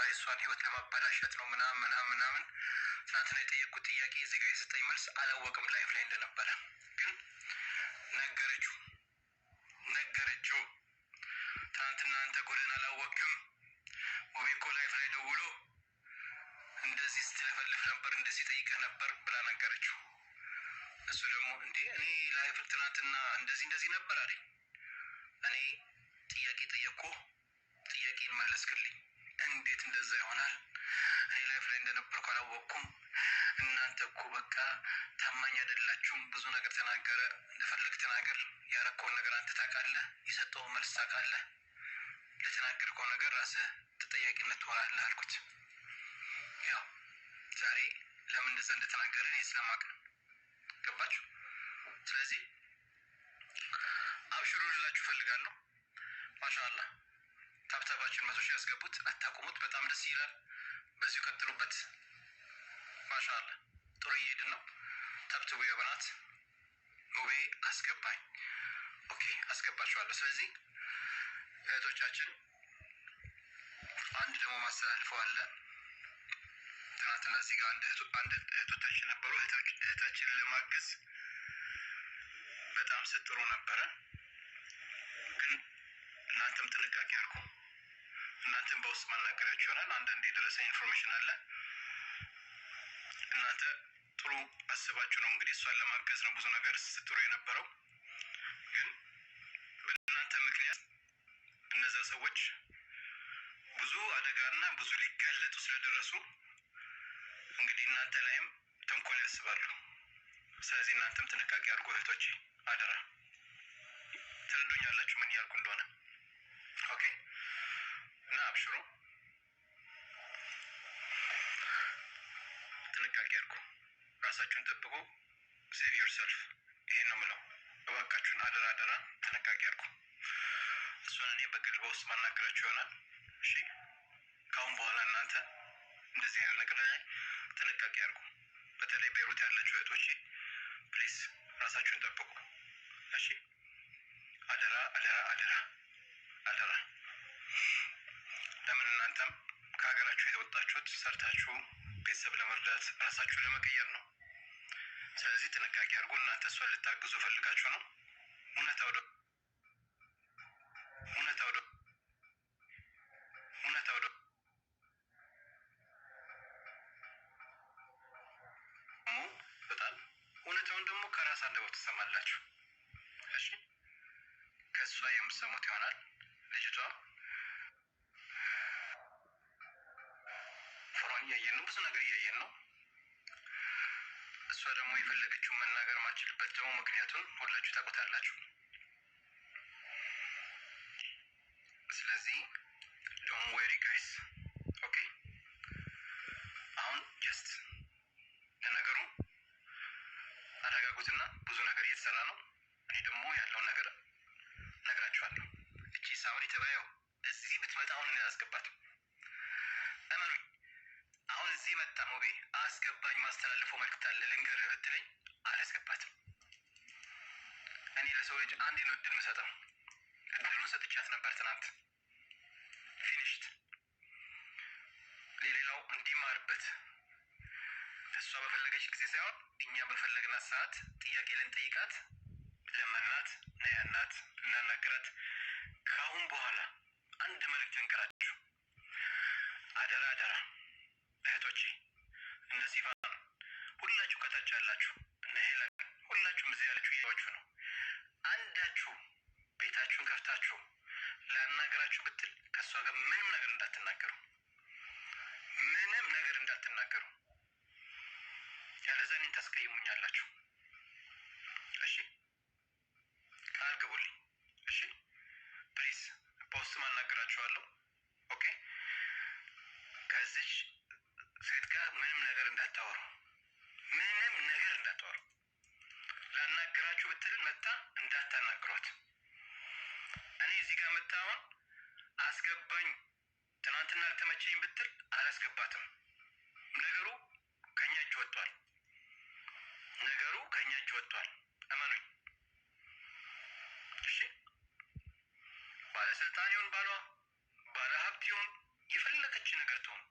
የሷን ህይወት ለማበላሸት ነው ምናምን ትናንትና የጠየቅኩት ጥያቄ እዚህ ጋር የሰጠኝ መልስ አላወቅም ላይፍ ላይ እንደነበረ ግን ነገረችው ትናንትና አንተ ጎልን አላወቅም ወቤኮ ላይፍ ላይ ደውሎ እንደዚህ ስትለፈልፍ ነበር እንደዚህ ጠይቀህ ነበር ብላ ነገረችው። እሱ ደግሞ እንዴ እኔ ላይፍ ትናንትና እንደዚህ ነበር አይደል እኔ ጥያቄ ጠየቅኩ ጥያቄን መለስክልኝ እንዴት እንደዛ ይሆናል እኔ ላይፍ ላይ እንደነበርኩ አላወቅኩም እናንተ እኮ በቃ ታማኝ አይደላችሁም ብዙ ነገር ተናገረ እንደፈለክ ተናገር ያረከውን ነገር አንተ ታውቃለህ የሰጠውን መልስ ታውቃለህ ለተናገርከው ነገር ራስህ ተጠያቂነት ትሆናለህ አልኩት። ያው ዛሬ ለምን እንደዛ እንደተናገረ እኔ ስለማውቅ ነው ገባችሁ። ስለዚህ አብሽሩ ልላችሁ ፈልጋለሁ። ማሻአላህ ታብታባችን 100 ሺህ ያስገቡት አታቁሙት በጣም ደስ ይላል በዚሁ ቀጥሉበት ማሻአላህ ጥሩ እየሄድን ነው። ታብታቡ ያበናት ሙቤ አስገባኝ ኦኬ አስገባችኋለሁ። ስለዚህ እህቶቻችን አንድ ደግሞ ማስተላልፈው አለ ትናንትና እዚህ ጋር አንድ እህቶቻችን ነበሩ እህታችንን ለማገዝ በጣም ስትጥሩ ነበረ ግን እናንተም ጥንቃቄ አድርጉ እናንተም በውስጥ ማናገራችሁ ይሆናል አንዳንዴ የደረሰኝ ኢንፎርሜሽን አለ እናንተ ጥሩ አስባችሁ ነው እንግዲህ እሷን ለማገዝ ነው ብዙ ነገር ስትጥሩ የነበረው ግን በእናንተ ምክንያት እነዛ ሰዎች ብዙ አደጋና ብዙ ሊጋለጡ ስለደረሱ እንግዲህ እናንተ ላይም ተንኮል ያስባሉ። ስለዚህ እናንተም ጥንቃቄ አድርጉ እህቶቼ አደራ ትረዱኛላችሁ ምን ያልኩ እንደሆነ ኦኬ እና አብሽሩ ጥንቃቄ አድርጉ ራሳችሁን ጠብቁ ሴቭ ዮርሰልፍ ይሄን ነው የምለው እባካችሁን አደራ ጥንቃቄ አድርጉ። እሱን እኔ በግል በውስጥ ማናገራችሁ ይሆናል እሺ ካሁን በኋላ እናንተ እንደዚህ አይነት ነገር ላይ ጥንቃቄ አድርጉ በተለይ ቤሩት ያላችሁ እህቶቼ ፕሊዝ ራሳችሁን ጠብቁ እሺ አደራ ለምን እናንተም ከሀገራችሁ የተወጣችሁት ሰርታችሁ ቤተሰብ ለመርዳት ራሳችሁ ለመቀየር ነው። ስለዚህ ጥንቃቄ አድርጉ እናንተ እሷን ልታግዙ ፈልጋችሁ ነው እውነታው በጣም እውነታውን ደግሞ ከራስ አንደበት ትሰማላችሁ እሺ ከሷ የምትሰሙት ይሆናል። ልጅቷ ፍሮን እያየን ነው ብዙ ነገር እያየን ነው እሷ ደግሞ የፈለገችውን መናገር ማችልበት ደግሞ ምክንያቱን ሁላችሁ ታውቁታላችሁ። ስለዚህ ዶንት ወሪ ጋይስ ኦኬ አሁን ጀስት ለነገሩ አረጋጉትና ብዙ ነገር እየተሰራ ነው እኔ ደግሞ ያለው ነገር ነግራችኋለሁ። እቺ ሳውዲ ተባየው እዚህ ብትመጣው ነው ያስገባት አመኑኝ አሁን እዚህ መጣ ሙቤ አስገባኝ ማስተላለፈው መልክት አለ ልንገርህ ብትለኝ አላስገባትም። እኔ ለሰው ልጅ አንዴ ነው እድል የምሰጠው እድሉን ሰጥቻት ነበር ትናንት ፊኒሽድ ሌላው እንዲማርበት እሷ በፈለገች ጊዜ ሳይሆን እኛ በፈለግናት ሰዓት ጥያቄ ልንጠይቃት ለመናት ነያናት እናናገራት። ካሁን በኋላ አንድ መልእክት እንቀራችሁ አደራ እህቶቼ እነዚህ ባን ሁላችሁ ከታች ያላችሁ እነ ሄለን ሁላችሁም እዚህ ያላችሁ እያዋችሁ ነው አንዳችሁ ቤታችሁን ከፍታችሁ ላናገራችሁ ብትል ከሷ ጋር ምንም ነገር እንዳትናገሩ ያለዛ እኔን ታስቀይሙኛላችሁ እሺ ቃል ግቡልኝ እሺ ፕሊዝ ፖስት ማናገራችኋለሁ ኦኬ ከዚህ ሴት ጋር ምንም ነገር እንዳታወሩ ላናገራችሁ ብትል መጣ እንዳታናግሯት እኔ እዚህ ጋር መጣውን አስገባኝ ትናንትና አልተመቸኝ ብትል አላስገባትም ነገሩ ከኛ እጅ ወጥቷል እመኑኝ እሺ ባለስልጣን ይሁን ባለ ሀብት ይሁን የፈለገች ነገር ትሁን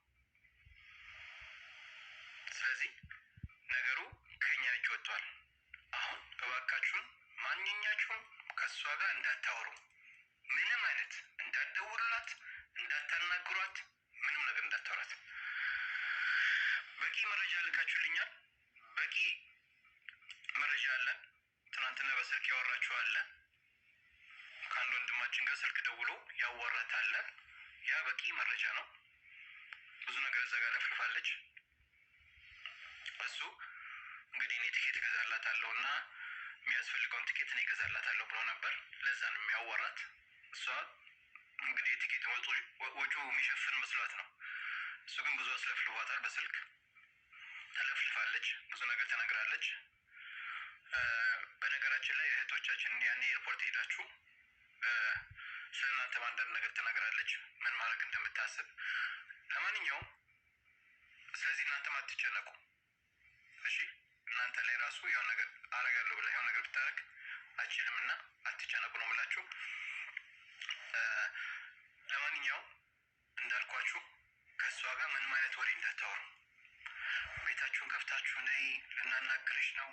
ጋር እንዳታወሩ፣ ምንም አይነት እንዳትደውሉላት፣ እንዳታናግሯት፣ ምንም ነገር እንዳታወራት። በቂ መረጃ ልካችሁልኛል። በቂ መረጃ አለን። ትናንትና በስልክ ያወራችሁ አለ። ከአንድ ወንድማችን ጋር ስልክ ደውሎ ያወራታል። ያ በቂ መረጃ ነው። ብዙ ነገር እዛ ጋር ለፍልፋለች። እሱ እንግዲህ እኔ ቲኬት እገዛላታለሁ እና የሚያስፈልገውን ቲኬት እኔ እገዛላታለሁ ብሎ ነበር። ለዛ ነው የሚያወራት። እሷ እንግዲህ ቲኬት ወጪው የሚሸፍን መስሏት ነው። እሱ ግን ብዙ አስለፍልፏታል። በስልክ ተለፍልፋለች። ብዙ ነገር ተናግራለች። በነገራችን ላይ እህቶቻችን ያኔ ኤርፖርት ሄዳችሁ ስለ እናንተ አንዳንድ ነገር ተናግራለች፣ ምን ማድረግ እንደምታስብ። ለማንኛውም ስለዚህ እናንተም አትጨነቁ እሺ። እናንተ ላይ ራሱ የሆነ ነገር አረጋለሁ ብላ የሆነ ነገር ብታረግ አችልምና አትጨነቁ ነው የምላችሁ። ለማንኛውም እንዳልኳችሁ ከእሷ ጋር ምንም አይነት ወሬ እንዳታወሩ። ቤታችሁን ከፍታችሁ ነይ ልናናግርሽ ነው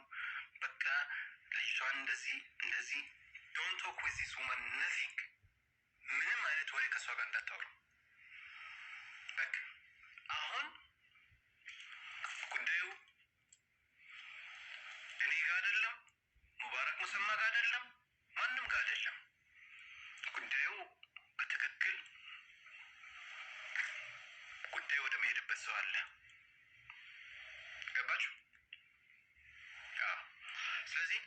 በቃ ልጅቷን እንደዚህ ዶንት ቶክ ዊዝ ዚስ ውመን ነቲንግ። ምንም አይነት ወሬ ከእሷ ጋር እንዳታወሩ። በቃ አሁን ጉዳዩ እኔ ጋር አይደለም፣ ሙባረክ ሙሰማ ጋር አይደለም፣ ማንም ጋር አይደለም። ጉዳዩ በትክክል ጉዳዩ ወደ መሄድበት ሰው አለ። ገባችሁ? ስለዚህ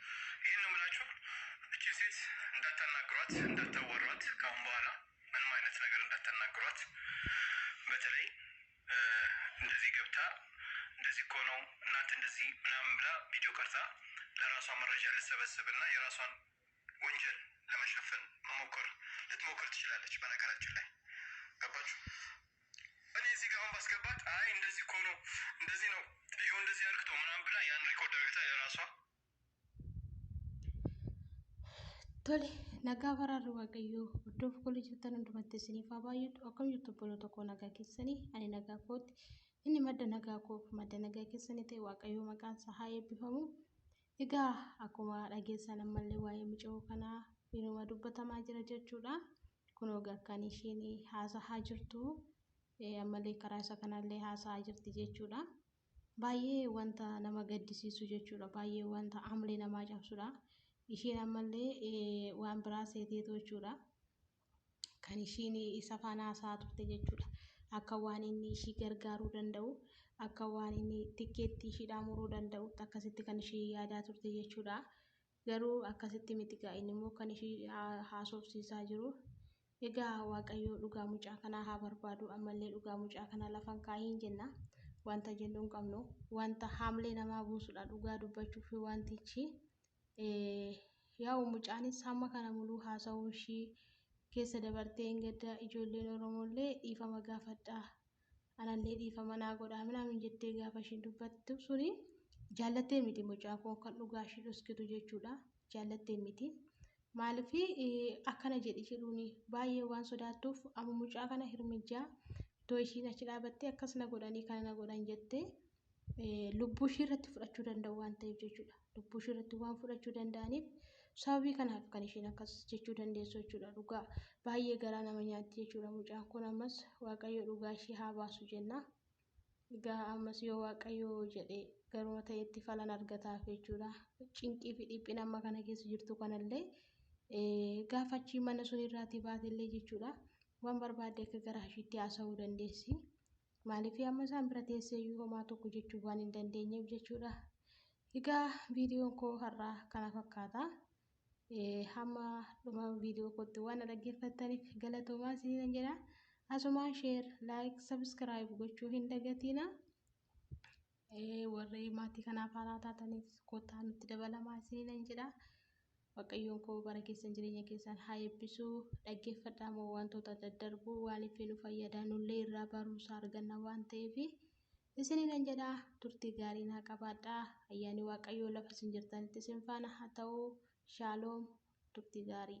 ይህን ነው የምላችሁ። እቺ ሴት እንዳታናግሯት፣ እንዳታወሯት። ካሁን በኋላ ምንም አይነት ነገር እንዳታናግሯት። በተለይ እንደዚህ ገብታ እንደዚህ እኮ ነው እናንተ እንደዚህ ምናምን ብላ ቪዲዮ ቀርጻ ለራሷ መረጃ ልትሰበስብና የራሷን ወንጀል ለመሸፈን ልትሞክር ትችላለች። በነገራችን ላይ ገባችሁ? እኔ እዚህ ጋር አሁን ባስገባት አይ እንደዚህ እኮ ነው እንደዚህ ነው ይሁን እንደዚህ አርክቶ ምናምን ብላ ያን ሪኮርድ አድርጋ የራሷ Tole, nagaa baraarri waaqayyoo iddoo fuula jirtan hundumatti isiniif haa baay'atu. Akkam jirtu obboloota koo nagaa keessanii, ani nagaa kootti. Inni madda nagaa koof madda nagaa keessanii ta'e waaqayyoo maqaan isaa haa eebbifamu. Egaa akkuma dhageessan ammallee waa'ee mucoo kanaa yeroo dubbatamaa jira jechuudha. Kunoo akkan isheen haasa'aa jirtu ammallee karaa isa kanallee haasa'aa jirti jechuudha. Baay'ee wanta nama gaddisiisu jechuudha. Baay'ee wanta amlee namaa cabsudha. Isheen ammallee waan biraa seeteetu jechuudha. Kan isheen isa faana haasa'aa turte jechuudha. Akka waan inni ishii gargaaruu danda'u, akka waan inni tikeettii ishiidhaan muruu danda'u akkasitti kan ishee yaadaa turte jechuudha. Garuu akkasitti miti inni immoo kan ishee haasofsiisaa jiru. Egaa waaqayyoo dhugaa mucaa kanaa haa barbaadu. Ammallee dhugaa mucaa kanaa lafan kaa'iin jenna. Wanta jennu hin qabnu. Wanta haamlee namaa buusudha dhugaa dubbachuuf wantichi. Yaa mucaanis hamma kana muluu haasa'uu ishii keessa dabartee gadda ijoolleen Oromollee dhiifama gaafadhaa. Anallee dhiifama naa godhaa minaamin jettee gaafa isheen dubbattu suni jaallattee miti mucaan kun kan dhugaa ishee dhuskitu jechuudha. Jaallattee miti. Maaliif akkana jedhi jedhuuni baay'ee waan sodaattuuf amma mucaa kana hirmijjaa iddoo ishiin achi dhaabattee akkasina godhanii kana na godhan jettee lubbuu ishee irratti fudhachuu danda'u waan ta'eef jechuudha. Lubbuu ishee irratti waan fudhachuu danda'aniif sababii kanaaf kan isheen akkas jechuu dandeessu jechuudha. Dhugaa baay'ee garaa nama nyaatti jechuudha. Mucaan kun ammas waaqayyo dhugaa ishee haa baasu jenna. Egaa ammas yoo waaqayyo jedhee garuma ta'etti falan argataaf jechuudha. Cinqii fi dhiphina amma kana keessa jirtu kanallee gaafachii mana sun irraatii baatillee jechuudha. Waan barbaadde akka garaa isheetti haasa'uu dandeessi. Maaliif amma isaan bira teessee homaa tokko jechuu waan hin dandeenyeef jechuudha. Egaa viidiyoon koo har'aa kana fakkaata. Hamma dhuma viidiyoo kootti waan dhaggeeffattaniif galatoomaa isiniin jedha. Asumaan sheer, laayik, sabskiraayib gochuu hin dagatina. Warri maatii kanaaf haaraa taataniif kottaa nutti dabalamaa isiniin jedha. Waaqayyoon koo bara keessan jireenya keessan haa eebbisu. Dhaggeeffadhaa moo wantoota daddarbuu waaliif nu fayyada nullee irraa barumsa arganna waan ta'eef isiniin jedha. Turtii gaarii naa qabaadhaa. Ayyaanni waaqayyoo lafa isin jirtanitti isin faana haa ta'u. Shaaloom, turtii gaarii.